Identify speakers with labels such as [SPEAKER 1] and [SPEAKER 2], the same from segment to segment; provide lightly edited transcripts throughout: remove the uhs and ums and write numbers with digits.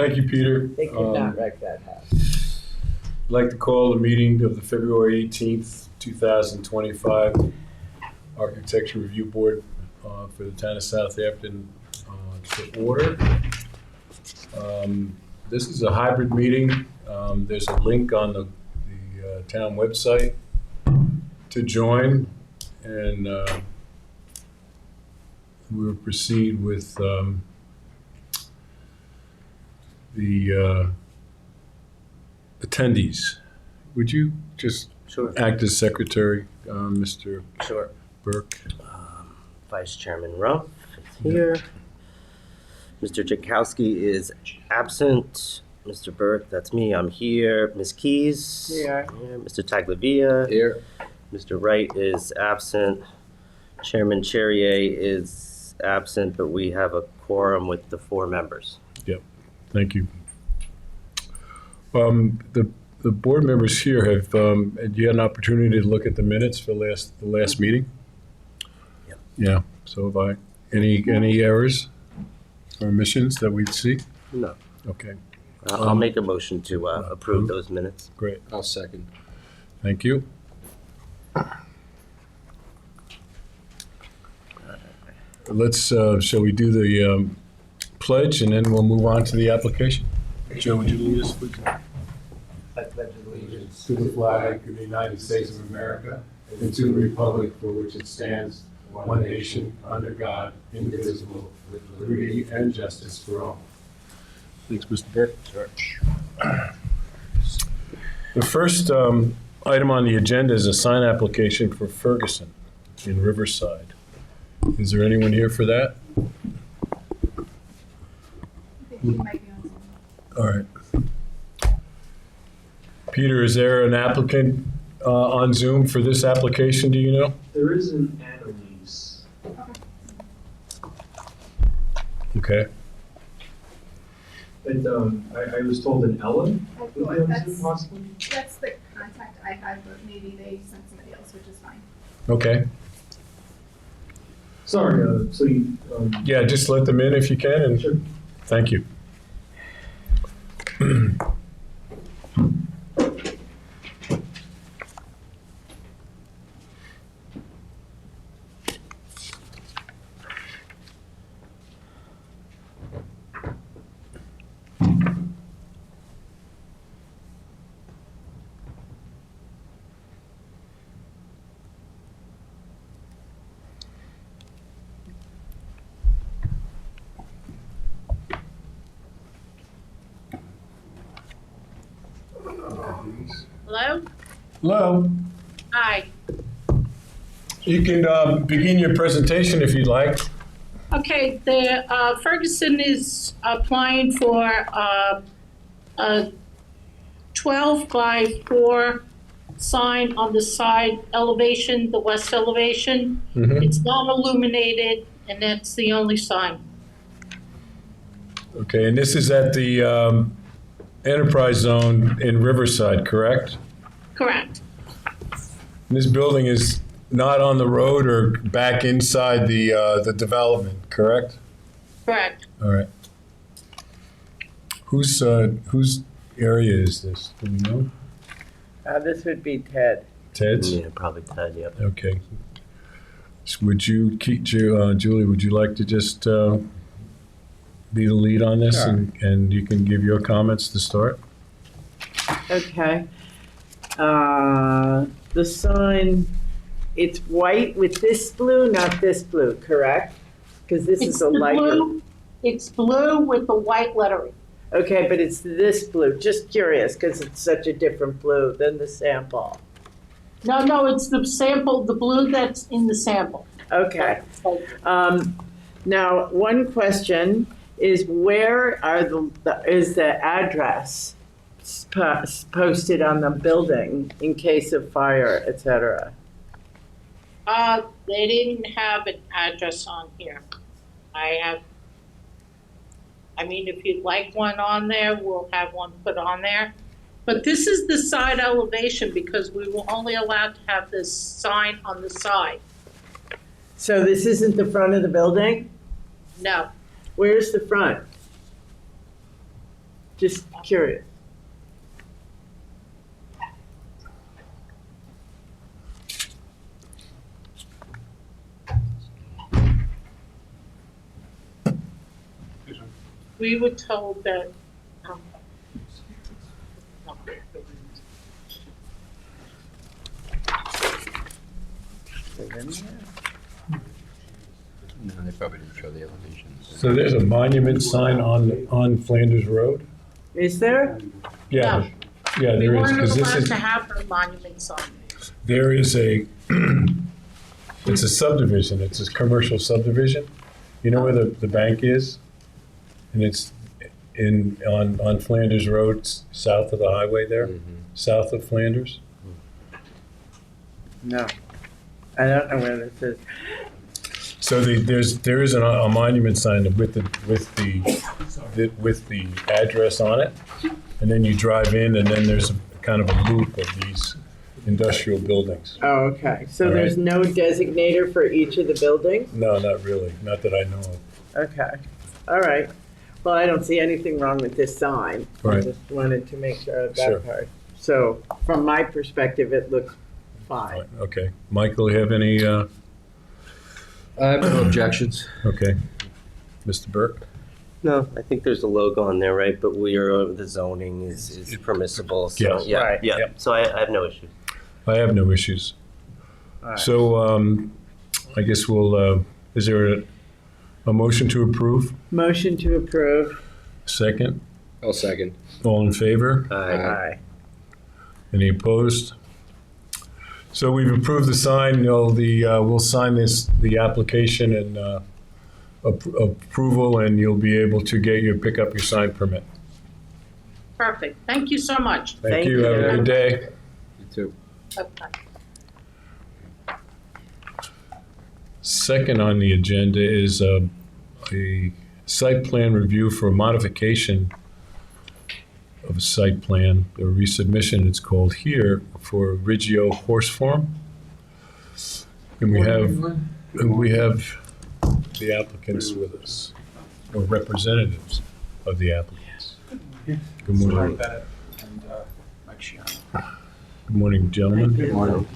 [SPEAKER 1] Thank you, Peter.
[SPEAKER 2] They could not wreck that house.
[SPEAKER 1] I'd like to call the meeting of the February 18th, 2025 Architecture Review Board for the town of Southampton to order. This is a hybrid meeting. There's a link on the town website to join, and we will proceed with the attendees. Would you just act as secretary, Mr.
[SPEAKER 2] Sure.
[SPEAKER 1] Burke?
[SPEAKER 2] Vice Chairman Rumpf is here. Mr. Jakowski is absent. Mr. Burke, that's me, I'm here. Ms. Keys? Here. Mr. Taglavia?
[SPEAKER 3] Here.
[SPEAKER 2] Mr. Wright is absent. Chairman Cherrier is absent, but we have a quorum with the 4 members.
[SPEAKER 1] Yep, thank you. The board members here have, had you had an opportunity to look at the minutes for the last meeting?
[SPEAKER 2] Yep.
[SPEAKER 1] Yeah, so have I. Any errors or omissions that we'd see?
[SPEAKER 2] No.
[SPEAKER 1] Okay,
[SPEAKER 2] I'll make a motion to approve those minutes.
[SPEAKER 1] great,
[SPEAKER 3] I'll second.
[SPEAKER 1] thank you. Let's, shall we do the pledge and then we'll move on to the application? Joe, would you lead us, please?
[SPEAKER 4] I pledge allegiance
[SPEAKER 1] To the flag of the United States of America and to the republic for which it stands, one nation, under God, indivisible, with liberty and justice for all. Thanks, Mr. Burke.
[SPEAKER 2] Sure.
[SPEAKER 1] The first item on the agenda is a sign application for Ferguson in Riverside. Is there anyone here for that?
[SPEAKER 5] I think he might be on Zoom.
[SPEAKER 1] All right. Peter, is there an applicant on Zoom for this application, do you know?
[SPEAKER 4] There is an Annalise.
[SPEAKER 1] Okay.
[SPEAKER 4] And I was told an Ellen
[SPEAKER 5] I
[SPEAKER 4] would be
[SPEAKER 5] thought
[SPEAKER 4] on
[SPEAKER 5] that's,
[SPEAKER 4] Zoom possibly.
[SPEAKER 5] that's the contact I had, but maybe they sent somebody else, which is fine.
[SPEAKER 1] Okay.
[SPEAKER 4] Sorry, so you,
[SPEAKER 1] Yeah, just let them in if you can, and
[SPEAKER 4] sure.
[SPEAKER 1] thank you.
[SPEAKER 6] Hello?
[SPEAKER 1] Hello.
[SPEAKER 6] Hi.
[SPEAKER 1] You can begin your presentation if you'd like.
[SPEAKER 6] Okay, the Ferguson is applying for a 12 by 4 sign on the side elevation, the west elevation.
[SPEAKER 1] Mhm.
[SPEAKER 6] It's not illuminated, and that's the only sign.
[SPEAKER 1] Okay, and this is at the Enterprise Zone in Riverside, correct?
[SPEAKER 6] Correct.
[SPEAKER 1] This building is not on the road or back inside the development, correct?
[SPEAKER 6] Correct.
[SPEAKER 1] All right. Whose area is this? Do we know?
[SPEAKER 2] This would be Ted.
[SPEAKER 1] Ted's?
[SPEAKER 2] Yeah, probably Ted, yep.
[SPEAKER 1] Okay. So would you, Julie, would you like to just be the lead on this?
[SPEAKER 7] Sure.
[SPEAKER 1] And you can give your comments to start?
[SPEAKER 7] Okay. The sign, it's white with this blue, not this blue, correct? Because this
[SPEAKER 6] It's
[SPEAKER 7] is a
[SPEAKER 6] the
[SPEAKER 7] lighter.
[SPEAKER 6] blue. It's blue with the white lettering.
[SPEAKER 7] Okay, but it's this blue. Just curious, because it's such a different blue than the sample.
[SPEAKER 6] No, it's the sample, the blue that's in the sample.
[SPEAKER 7] Okay. Now, one question is where are is the address posted on the building in case of fire, et cetera?
[SPEAKER 6] They didn't have an address on here. I mean, if you'd like one on there, we'll have one put on there. But this is the side elevation because we were only allowed to have this sign on the side.
[SPEAKER 7] So this isn't the front of the building?
[SPEAKER 6] No,
[SPEAKER 7] Where's the front? Just curious.
[SPEAKER 6] We were told that,
[SPEAKER 3] No, they probably didn't show the elevations.
[SPEAKER 1] So there's a monument sign on Flanders Road?
[SPEAKER 7] Is there?
[SPEAKER 1] Yeah, yeah,
[SPEAKER 6] we
[SPEAKER 1] there is,
[SPEAKER 6] weren't
[SPEAKER 1] because this
[SPEAKER 6] allowed
[SPEAKER 1] is,
[SPEAKER 6] to have a monument sign.
[SPEAKER 1] there is a, it's a subdivision, it's a commercial subdivision. You know where the bank is? And it's on Flanders Road, south of the highway there, south of Flanders.
[SPEAKER 7] No. I don't know where this is.
[SPEAKER 1] So there is a monument sign with the address on it, and then you drive in, and then there's a kind of a loop of these industrial buildings.
[SPEAKER 7] Oh, okay. So
[SPEAKER 1] All
[SPEAKER 7] there's no designator for each of the buildings?
[SPEAKER 1] No, not really, not that I know of.
[SPEAKER 7] Okay. All right. Well, I don't see anything wrong with this sign. I
[SPEAKER 1] Right.
[SPEAKER 7] just wanted to make sure of
[SPEAKER 1] Sure.
[SPEAKER 7] that part. So from my perspective, it looks fine.
[SPEAKER 1] Fine, okay. Michael, you have any,
[SPEAKER 3] I have no objections.
[SPEAKER 1] okay. Mr. Burke?
[SPEAKER 2] No, I think there's a logo on there, right? But the zoning is permissible, so,
[SPEAKER 1] Yes.
[SPEAKER 2] yeah,
[SPEAKER 7] Right.
[SPEAKER 2] yeah.
[SPEAKER 1] Yep.
[SPEAKER 2] So I have no issue.
[SPEAKER 1] I have no issues.
[SPEAKER 7] All right.
[SPEAKER 1] So, I guess we'll, is there a motion to approve?
[SPEAKER 7] Motion to approve.
[SPEAKER 1] Second?
[SPEAKER 3] I'll second.
[SPEAKER 1] All in favor?
[SPEAKER 7] Aye.
[SPEAKER 1] Any opposed? So we've approved the sign, we'll sign the application and approval, and you'll be able to pick up your sign permit.
[SPEAKER 6] Perfect. Thank you so much.
[SPEAKER 1] Thank you, have a good day.
[SPEAKER 3] You too.
[SPEAKER 6] Okay.
[SPEAKER 1] Second on the agenda is a site plan review for a modification of a site plan, a resubmission it's called here, for Riggio Horse Farm. And we have the applicants with us, or representatives of the applicants. Good morning. Good morning, gentlemen.
[SPEAKER 7] Good
[SPEAKER 3] morning.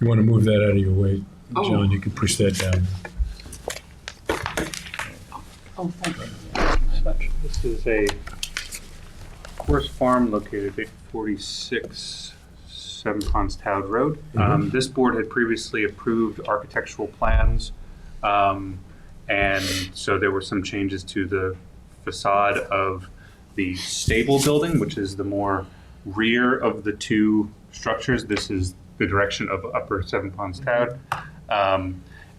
[SPEAKER 1] You want to move that out of your way, John, you can push that down.
[SPEAKER 8] This is a horse farm located at 46 Seven Ponds Town Road. This board had previously approved architectural plans, and so there were some changes to the facade of the stable building, which is the more rear of the two structures. This is the direction of Upper Seven Ponds Town.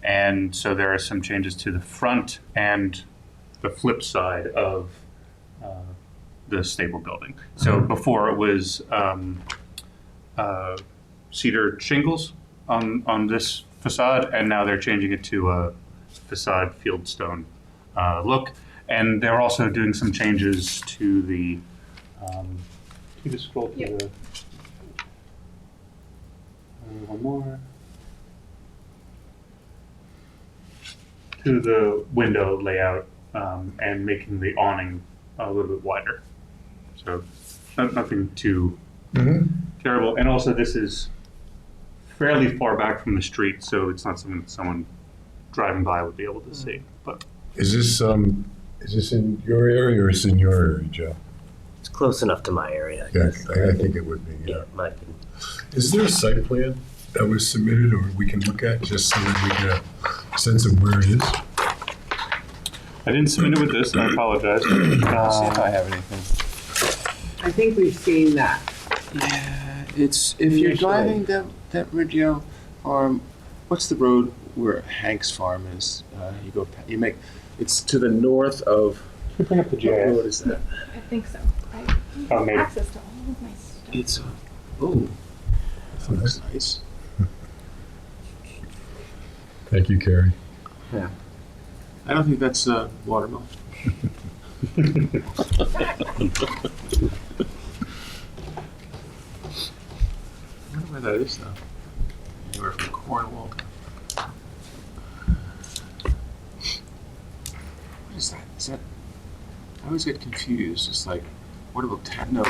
[SPEAKER 8] And so there are some changes to the front and the flip side of the stable building. So before it was cedar shingles on this facade, and now they're changing it to a facade fieldstone look. And they're also doing some changes to the, can you just scroll to
[SPEAKER 5] Yep.
[SPEAKER 8] the, one more. To the window layout and making the awning a little bit wider. So nothing too terrible. And also this is fairly far back from the street, so it's not something that someone driving by would be able to see. But
[SPEAKER 1] Is this in your area or is it in your area, Joe?
[SPEAKER 2] It's close enough to my area, I
[SPEAKER 1] Yes,
[SPEAKER 2] guess.
[SPEAKER 1] I think it would be, yeah.
[SPEAKER 2] Yeah, my opinion.
[SPEAKER 1] Is there a site plan that was submitted or we can look at just so that we get a sense of where it is?
[SPEAKER 8] I didn't submit it with this, I apologize.
[SPEAKER 3] See if I have anything.
[SPEAKER 7] I think we've seen that.
[SPEAKER 3] Yeah, it's, if you're
[SPEAKER 7] Initially.
[SPEAKER 3] driving that Riggio farm, what's the road where Hank's farm is? You make, it's to the north of,
[SPEAKER 8] Can you bring up the
[SPEAKER 3] what road
[SPEAKER 8] GIS?
[SPEAKER 3] is that?
[SPEAKER 5] I think so. I
[SPEAKER 8] Oh,
[SPEAKER 5] have
[SPEAKER 8] maybe.
[SPEAKER 5] access to all of my stuff.
[SPEAKER 3] It's, oh, that looks nice.
[SPEAKER 1] Thank you, Carrie.
[SPEAKER 3] Yeah. I don't think that's watermelon. I wonder where that is though. Anywhere from Cornwall. What is that? Is that I always get confused. It's like, what about Town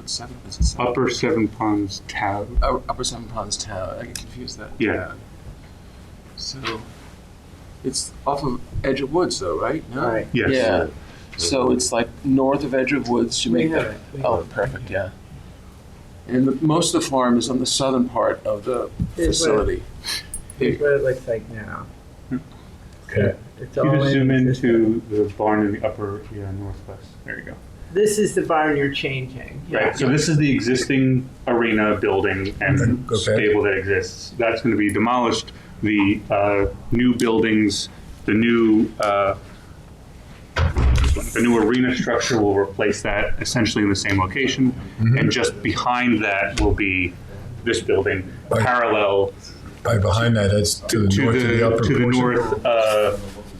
[SPEAKER 3] 7? Is it 7?
[SPEAKER 8] Upper Seven Ponds Town.
[SPEAKER 3] Upper Seven Ponds Town. I get confused that.
[SPEAKER 8] Yeah.
[SPEAKER 3] So, it's off of Edge of Woods, though, right? No?
[SPEAKER 7] Right.
[SPEAKER 8] Yes.
[SPEAKER 3] Yeah. So it's like north of Edge of Woods. You make
[SPEAKER 7] We have
[SPEAKER 3] that.
[SPEAKER 7] it. We
[SPEAKER 3] Oh,
[SPEAKER 7] have it.
[SPEAKER 3] perfect. Yeah. And most of the farm is on the southern part of the
[SPEAKER 7] Here's what-
[SPEAKER 3] facility.
[SPEAKER 7] Here's what it looks like now.
[SPEAKER 1] Okay.
[SPEAKER 7] It's
[SPEAKER 8] You
[SPEAKER 7] all
[SPEAKER 8] just zoom
[SPEAKER 7] existing.
[SPEAKER 8] into the barn in the upper northwest. There you go.
[SPEAKER 7] This is the barn you're changing.
[SPEAKER 8] Right. So this is the existing arena building and
[SPEAKER 1] Okay.
[SPEAKER 8] stable that exists. That's going to be demolished. The new buildings, the new arena structure will replace that essentially in the same location, and just behind that will be this building,
[SPEAKER 1] Right.
[SPEAKER 8] parallel
[SPEAKER 1] Right behind that, that's to the
[SPEAKER 8] to
[SPEAKER 1] north of the upper
[SPEAKER 8] the
[SPEAKER 1] portion?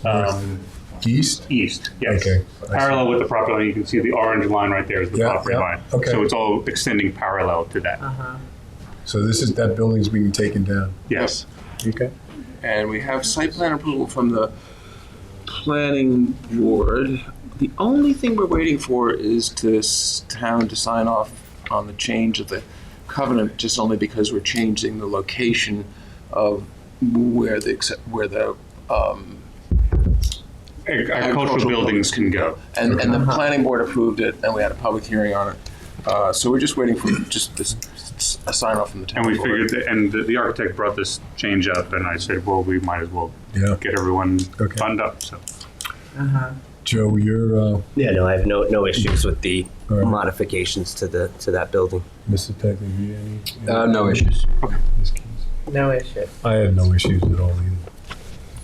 [SPEAKER 8] north.
[SPEAKER 1] East?
[SPEAKER 8] East, yes.
[SPEAKER 1] Okay, I see.
[SPEAKER 8] Parallel with the property line, you can see the orange line right there is the
[SPEAKER 1] Yeah,
[SPEAKER 8] property
[SPEAKER 1] yeah,
[SPEAKER 8] line.
[SPEAKER 1] okay.
[SPEAKER 8] So it's all extending parallel to that.
[SPEAKER 7] Uh-huh.
[SPEAKER 1] So that building's being taken down?
[SPEAKER 8] Yes.
[SPEAKER 1] Okay.
[SPEAKER 3] And we have site plan approval from the planning board. The only thing we're waiting for is this town to sign off on the change of the covenant, just only because we're changing the location of where the
[SPEAKER 8] Agricultural buildings can go.
[SPEAKER 3] and the planning board approved it, and we had a public hearing on it. So we're just waiting for just a sign off from the town
[SPEAKER 8] And we
[SPEAKER 3] board.
[SPEAKER 8] figured, and the architect brought this change up, and I said, well, we might as well
[SPEAKER 1] Yeah.
[SPEAKER 8] get everyone
[SPEAKER 1] Okay.
[SPEAKER 8] buttoned up, so.
[SPEAKER 7] Uh-huh.
[SPEAKER 1] Joe, you're,
[SPEAKER 2] Yeah, no, I have no issues with the
[SPEAKER 1] All right.
[SPEAKER 2] modifications to that building.
[SPEAKER 1] Mr. Tagliafieri, any?
[SPEAKER 9] No issues.
[SPEAKER 1] Ms. Keys?
[SPEAKER 7] No issue.
[SPEAKER 1] I have no issues at all either.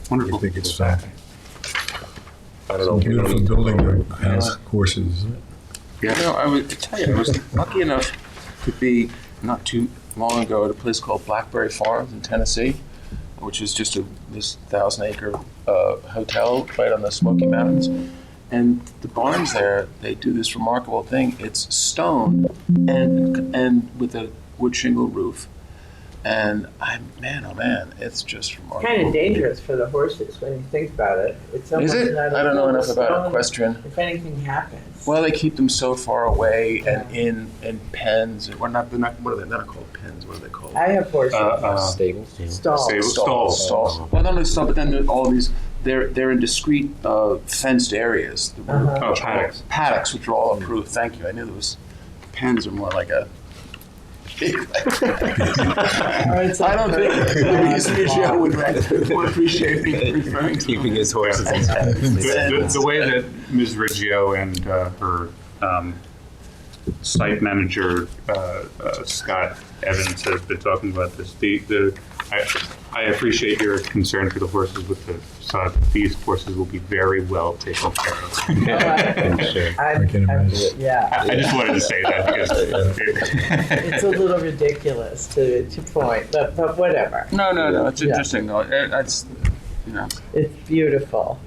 [SPEAKER 8] Wonderful.
[SPEAKER 1] I think it's fine.
[SPEAKER 2] I don't know. if we
[SPEAKER 1] Beautiful
[SPEAKER 2] need-
[SPEAKER 1] building that has courses, isn't it?
[SPEAKER 3] You know, I would tell you, I was lucky enough to be not too long ago at a place called Blackberry Farms in Tennessee, which is just this 1,000-acre hotel right on the Smoky Mountains. And the barns there, they do this remarkable thing. It's stone and with a wood shingle roof. And man, oh man, it's just remarkable.
[SPEAKER 7] Kind of dangerous for the horses when you think about it. It's
[SPEAKER 3] Is
[SPEAKER 7] almost
[SPEAKER 3] it?
[SPEAKER 7] not
[SPEAKER 3] I don't know enough about
[SPEAKER 7] stone.
[SPEAKER 3] equestrian.
[SPEAKER 7] If anything happens.
[SPEAKER 3] Well, they keep them so far away and in pens. They're not. What are they? They're not called pens. What are they called?
[SPEAKER 7] I have horses.
[SPEAKER 9] Stables.
[SPEAKER 7] Stalls.
[SPEAKER 8] Stalls.
[SPEAKER 3] Stalls. Well, not only stalls, but then there are all these. They're in discrete fenced areas.
[SPEAKER 7] Uh-huh.
[SPEAKER 8] Oh, paddocks.
[SPEAKER 3] Paddocks, which are all approved. Thank you. I knew there was. Pens are more like a.
[SPEAKER 7] Or it's
[SPEAKER 3] I don't
[SPEAKER 7] like
[SPEAKER 3] think
[SPEAKER 7] a-
[SPEAKER 3] Louise Michelle would appreciate me referring to
[SPEAKER 2] Keeping his horses in check.
[SPEAKER 8] The way that Ms. Riggio and her site manager, Scott Evans, has been talking about this, I appreciate your concern for the horses with the facade. These horses will be very well taken care of.
[SPEAKER 1] I can imagine.
[SPEAKER 7] Yeah,
[SPEAKER 8] I just wanted to say that because
[SPEAKER 7] it's a little ridiculous to point, but whatever.
[SPEAKER 3] No. It's
[SPEAKER 7] Yeah.
[SPEAKER 3] interesting though. That's
[SPEAKER 7] It's beautiful.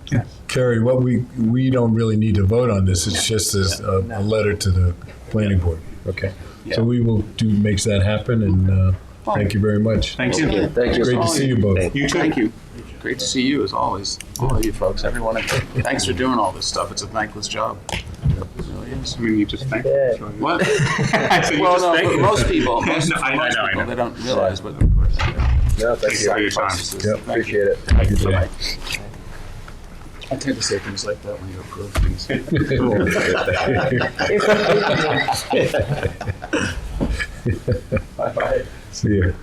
[SPEAKER 1] Carrie, what we don't really need to vote on this, it's just a letter to the planning board. Okay. So we will makes that happen, and thank you very much.
[SPEAKER 8] Thank you.
[SPEAKER 9] Thank you.
[SPEAKER 1] Great to see you both.
[SPEAKER 8] You too.
[SPEAKER 3] Thank you. Great to see you as always. All of you folks, everyone. Thanks for doing all this stuff. It's a thankless job. It really is.
[SPEAKER 8] I mean, you just thank
[SPEAKER 7] Good.
[SPEAKER 8] me.
[SPEAKER 3] What?
[SPEAKER 8] I said you
[SPEAKER 3] Well,
[SPEAKER 8] just
[SPEAKER 3] no,
[SPEAKER 8] thank
[SPEAKER 3] but
[SPEAKER 8] me.
[SPEAKER 3] most people,
[SPEAKER 8] No, I know.
[SPEAKER 3] they don't realize, but of course.
[SPEAKER 9] No, thank
[SPEAKER 8] Thank you for your time.
[SPEAKER 3] sacrifices.
[SPEAKER 1] Yep.
[SPEAKER 3] Thank you.
[SPEAKER 9] Appreciate it.
[SPEAKER 1] Have a good day.
[SPEAKER 3] Bye-bye. I tend to say things like that when you approve things. Bye-bye.
[SPEAKER 1] See you.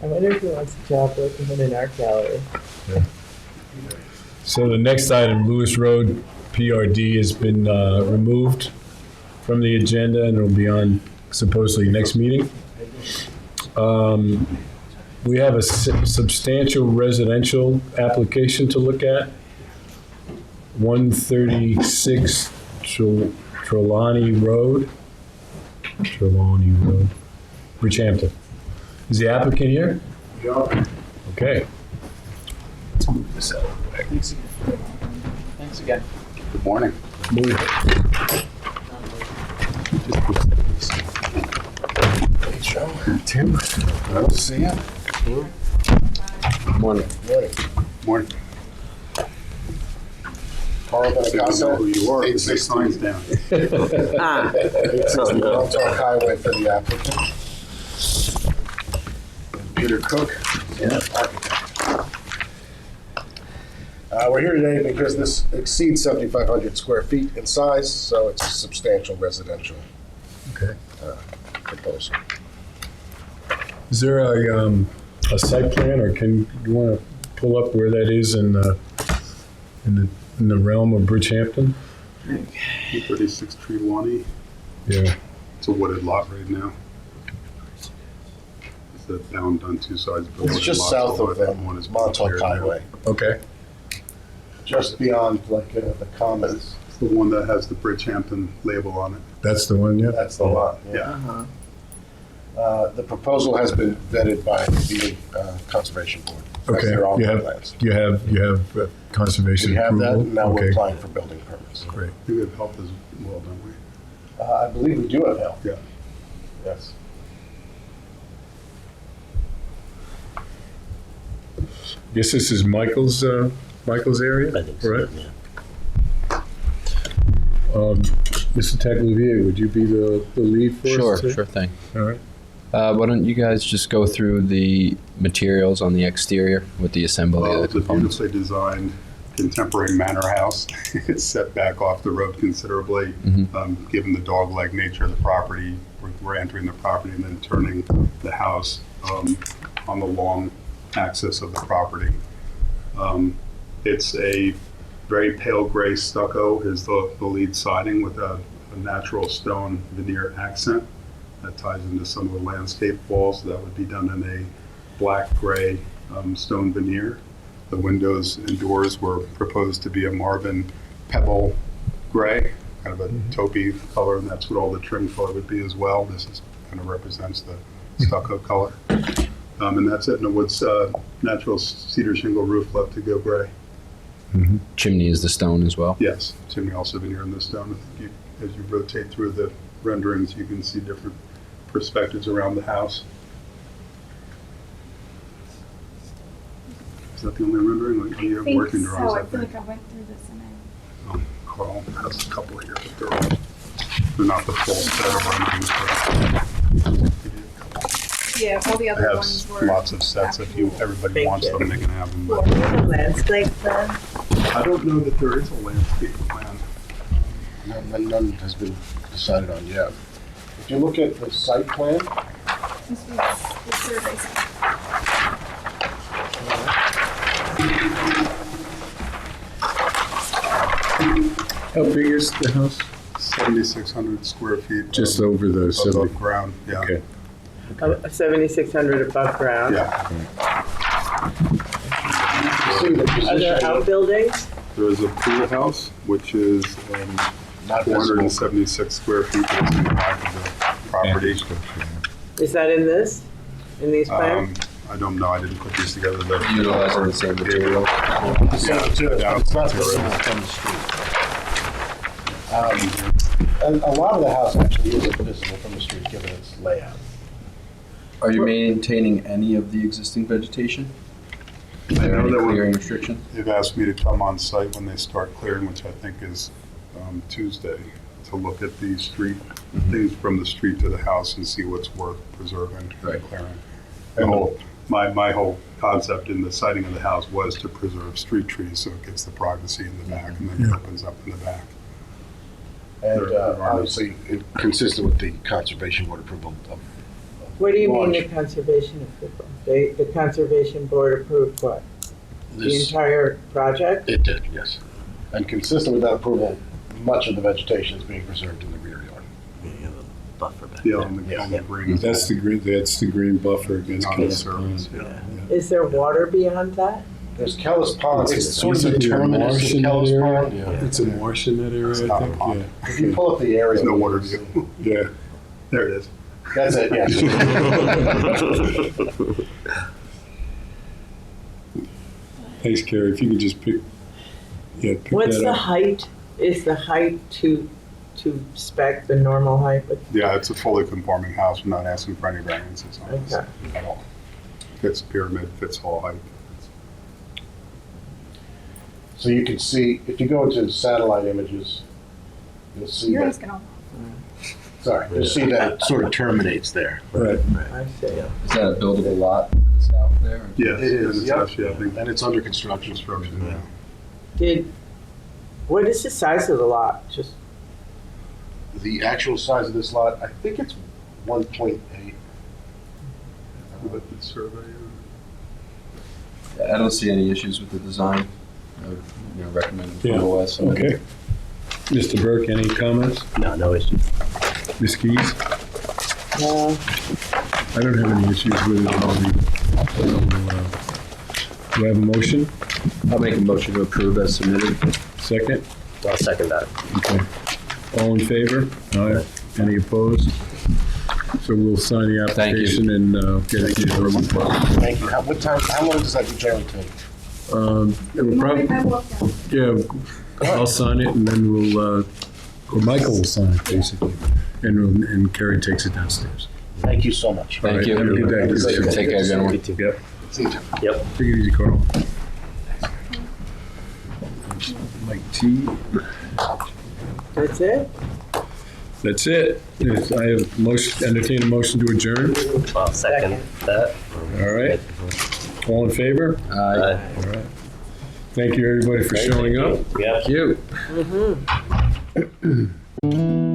[SPEAKER 7] I wonder if he wants a job working in an art gallery.
[SPEAKER 1] So the next item, Lewis Road PRD, has been removed from the agenda, and it'll be on supposedly next meeting. We have a substantial residential application to look at. 136 Trelawney Road, Bridgehampton. Is the applicant here?
[SPEAKER 4] Yeah.
[SPEAKER 1] Okay.
[SPEAKER 3] Let's move this out. Thanks again. Thanks again.
[SPEAKER 8] Good morning.
[SPEAKER 3] Hey, Joe. Tim. Good to see you.
[SPEAKER 9] Morning.
[SPEAKER 8] Morning.
[SPEAKER 9] Carl
[SPEAKER 8] So you know who you are, because they
[SPEAKER 9] 860
[SPEAKER 8] signs down.
[SPEAKER 2] Ah,
[SPEAKER 9] 860
[SPEAKER 2] no.
[SPEAKER 9] Montauk Highway for the applicant. Peter Cook, architect. We're here today because this exceeds 7,500 square feet in size, so it's a substantial residential
[SPEAKER 1] Okay.
[SPEAKER 9] proposal.
[SPEAKER 1] Is there a site plan, or can you want to pull up where that is in the realm of Bridgehampton?
[SPEAKER 8] 36 Trelawney.
[SPEAKER 1] Yeah.
[SPEAKER 8] It's a wooded lot right now. It's bound on two sides. but
[SPEAKER 9] It's
[SPEAKER 8] wooded
[SPEAKER 9] just
[SPEAKER 8] lots,
[SPEAKER 9] south
[SPEAKER 8] so
[SPEAKER 9] of
[SPEAKER 8] one is
[SPEAKER 9] Montauk
[SPEAKER 8] cleared now.
[SPEAKER 9] Highway,
[SPEAKER 1] Okay.
[SPEAKER 9] just beyond the commons.
[SPEAKER 8] It's the one that has the Bridgehampton label on it.
[SPEAKER 1] That's the one, yeah?
[SPEAKER 9] That's the lot.
[SPEAKER 8] Yeah.
[SPEAKER 9] The proposal has been vetted by the Conservation Board. That's
[SPEAKER 1] Okay.
[SPEAKER 9] their own
[SPEAKER 1] You
[SPEAKER 9] plans.
[SPEAKER 1] have conservation
[SPEAKER 9] We have
[SPEAKER 1] approval?
[SPEAKER 9] that, and now we're
[SPEAKER 1] Okay,
[SPEAKER 9] applying for building permits.
[SPEAKER 1] great.
[SPEAKER 8] I think we have help as well, don't we?
[SPEAKER 9] I believe we do have help.
[SPEAKER 8] Yeah.
[SPEAKER 9] Yes.
[SPEAKER 1] Guess this is Michael's area?
[SPEAKER 2] I think so,
[SPEAKER 1] Right.
[SPEAKER 2] yeah.
[SPEAKER 1] Mr. Tagliafieri, would you be the lead for
[SPEAKER 10] Sure,
[SPEAKER 1] us today?
[SPEAKER 10] sure thing.
[SPEAKER 1] All right.
[SPEAKER 10] Why don't you guys just go through the materials on the exterior with the assembly
[SPEAKER 8] Well,
[SPEAKER 10] of
[SPEAKER 8] it's
[SPEAKER 10] the
[SPEAKER 8] a
[SPEAKER 10] components?
[SPEAKER 8] beautifully designed contemporary manor house. It's set back off the road considerably, given the dog-leg nature of the property. We're entering the property and then turning the house on the long axis of the property. It's a very pale gray stucco is the lead siding with a natural stone veneer accent that ties into some of the landscape walls. That would be done in a black gray stone veneer. The windows and doors were proposed to be a Marvin pebble gray, kind of a taupey color, and that's what all the trim color would be as well. This is kind of represents the stucco color. And that's it, and the wood's natural cedar shingle roof left to go gray.
[SPEAKER 10] Chimney is the stone as well?
[SPEAKER 8] Yes, chimney also veneer in the stone. As you rotate through the renderings, you can see different perspectives around the house. Is that the only rendering? Or do you have working drawings?
[SPEAKER 5] So I
[SPEAKER 8] I
[SPEAKER 5] feel
[SPEAKER 8] think.
[SPEAKER 5] like I went through this and
[SPEAKER 8] Carl has a couple here, but they're not the full set of renderings.
[SPEAKER 5] yeah, all the
[SPEAKER 8] I
[SPEAKER 5] other
[SPEAKER 8] have
[SPEAKER 5] ones were.
[SPEAKER 8] lots of sets. If everybody
[SPEAKER 7] Thank
[SPEAKER 8] wants
[SPEAKER 7] you.
[SPEAKER 8] them, they can have them. But
[SPEAKER 7] Landscape plan?
[SPEAKER 8] I don't know that there is a landscape plan.
[SPEAKER 9] None has been decided on yet. If you look at the site plan,
[SPEAKER 5] This was the survey site.
[SPEAKER 1] How big is the house?
[SPEAKER 8] 7,600 square feet.
[SPEAKER 1] Just over the
[SPEAKER 8] above
[SPEAKER 1] 70.
[SPEAKER 8] ground. Yeah.
[SPEAKER 1] Okay.
[SPEAKER 7] 7,600 above ground.
[SPEAKER 8] Yeah.
[SPEAKER 9] you see the
[SPEAKER 7] Are
[SPEAKER 9] position,
[SPEAKER 7] there outbuildings?
[SPEAKER 8] There is a pool house, which is
[SPEAKER 9] not visible.
[SPEAKER 8] 476 square feet. That's in the back of the property.
[SPEAKER 7] Is that in this? In these plans?
[SPEAKER 8] I don't know. I didn't put these together.
[SPEAKER 10] Utilizing the same material?
[SPEAKER 9] It's not visible from the street. A lot of the house actually isn't visible from the street, given its layout.
[SPEAKER 10] Are you maintaining any of the existing vegetation? Are
[SPEAKER 8] I
[SPEAKER 10] there
[SPEAKER 8] know
[SPEAKER 10] any
[SPEAKER 8] that
[SPEAKER 10] clearing restrictions?
[SPEAKER 8] they've asked me to come on site when they start clearing, which I think is Tuesday, to look at the street, things from the street to the house and see what's worth preserving
[SPEAKER 10] Right.
[SPEAKER 8] and clearing. And my whole concept in the siting of the house was to preserve street trees, so it gets the privacy in the back and then it opens up in the back.
[SPEAKER 9] And
[SPEAKER 8] There are
[SPEAKER 9] obviously, consistent with the Conservation Board approval of
[SPEAKER 7] What do you mean the
[SPEAKER 9] launch.
[SPEAKER 7] conservation approval? The conservation board approved what? The
[SPEAKER 9] This-
[SPEAKER 7] entire project?
[SPEAKER 9] It did, yes. And consistent with that approval, much of the vegetation is being preserved in the rear yard.
[SPEAKER 2] You have a buffer back
[SPEAKER 8] Yeah,
[SPEAKER 2] there.
[SPEAKER 8] on the green.
[SPEAKER 1] That's the green buffer against
[SPEAKER 8] On the
[SPEAKER 1] Kellis
[SPEAKER 8] surface,
[SPEAKER 1] Pond.
[SPEAKER 8] yeah.
[SPEAKER 7] Is there water beyond that?
[SPEAKER 9] There's Kellis Pond, it's sort of
[SPEAKER 1] Isn't
[SPEAKER 9] the
[SPEAKER 1] there a
[SPEAKER 9] terminus
[SPEAKER 1] marsh
[SPEAKER 9] of
[SPEAKER 1] in that
[SPEAKER 9] Kellis
[SPEAKER 1] area?
[SPEAKER 9] Pond. Yeah.
[SPEAKER 1] It's a marsh in that area,
[SPEAKER 8] It's
[SPEAKER 1] I
[SPEAKER 8] not a
[SPEAKER 1] think,
[SPEAKER 8] pond.
[SPEAKER 9] If you pull up the area.
[SPEAKER 8] There's no water view.
[SPEAKER 1] yeah.
[SPEAKER 8] There it is.
[SPEAKER 9] That's it, yes.
[SPEAKER 1] Thanks, Carrie. If you could just pick
[SPEAKER 7] What's
[SPEAKER 1] that
[SPEAKER 7] the
[SPEAKER 1] up.
[SPEAKER 7] height? Is the height to spec the normal height?
[SPEAKER 8] Yeah, it's a fully conforming house. We're not asking for any variances on this
[SPEAKER 7] Okay.
[SPEAKER 8] at all. Fits pyramid, fits all height.
[SPEAKER 9] So you can see, if you go into satellite images, you'll see
[SPEAKER 5] You're
[SPEAKER 9] that,
[SPEAKER 5] asking all.
[SPEAKER 9] sorry, you'll see that it sort of terminates there.
[SPEAKER 1] Right.
[SPEAKER 7] I see.
[SPEAKER 10] Is that a buildable lot that's out there?
[SPEAKER 1] Yes.
[SPEAKER 9] It is,
[SPEAKER 1] and it's
[SPEAKER 9] yep.
[SPEAKER 1] actually, I think,
[SPEAKER 9] And it's under construction.
[SPEAKER 1] now.
[SPEAKER 7] What is the size of the lot? Just,
[SPEAKER 9] The actual size of this lot, I think it's 1.8.
[SPEAKER 1] With the survey.
[SPEAKER 10] I don't see any issues with the design. I would, recommend
[SPEAKER 1] Yeah.
[SPEAKER 10] approval as submitted.
[SPEAKER 1] Okay. Mr. Burke, any comments?
[SPEAKER 2] No, no issues.
[SPEAKER 1] Ms. Keys? I don't have any issues with it. Do I have a motion?
[SPEAKER 10] I'll make a motion to approve as submitted.
[SPEAKER 1] Second?
[SPEAKER 2] I'll second that.
[SPEAKER 1] Okay. All in favor? Aye. Any opposed? So we'll sign the
[SPEAKER 10] Thank you.
[SPEAKER 1] application and get it to the room.
[SPEAKER 9] Thank you. How long does that generally take?
[SPEAKER 1] It will probably,
[SPEAKER 5] I walked down.
[SPEAKER 1] yeah, I'll sign it and then we'll, or Michael will sign it basically. And Kerry takes it downstairs.
[SPEAKER 9] Thank you so much.
[SPEAKER 1] All right,
[SPEAKER 10] Thank you.
[SPEAKER 1] have a good day.
[SPEAKER 10] Take care, gentlemen.
[SPEAKER 1] Yep.
[SPEAKER 9] See you.
[SPEAKER 2] Yep.
[SPEAKER 1] Take it easy, Carl. Mike T.
[SPEAKER 7] that's it?
[SPEAKER 1] That's it. Yes, I have motion, entertain a motion to adjourn.
[SPEAKER 2] I'll second that.
[SPEAKER 1] All right. All in favor?
[SPEAKER 10] Aye.
[SPEAKER 1] All right. Thank you, everybody, for showing up.
[SPEAKER 2] Yeah.
[SPEAKER 1] Thank you.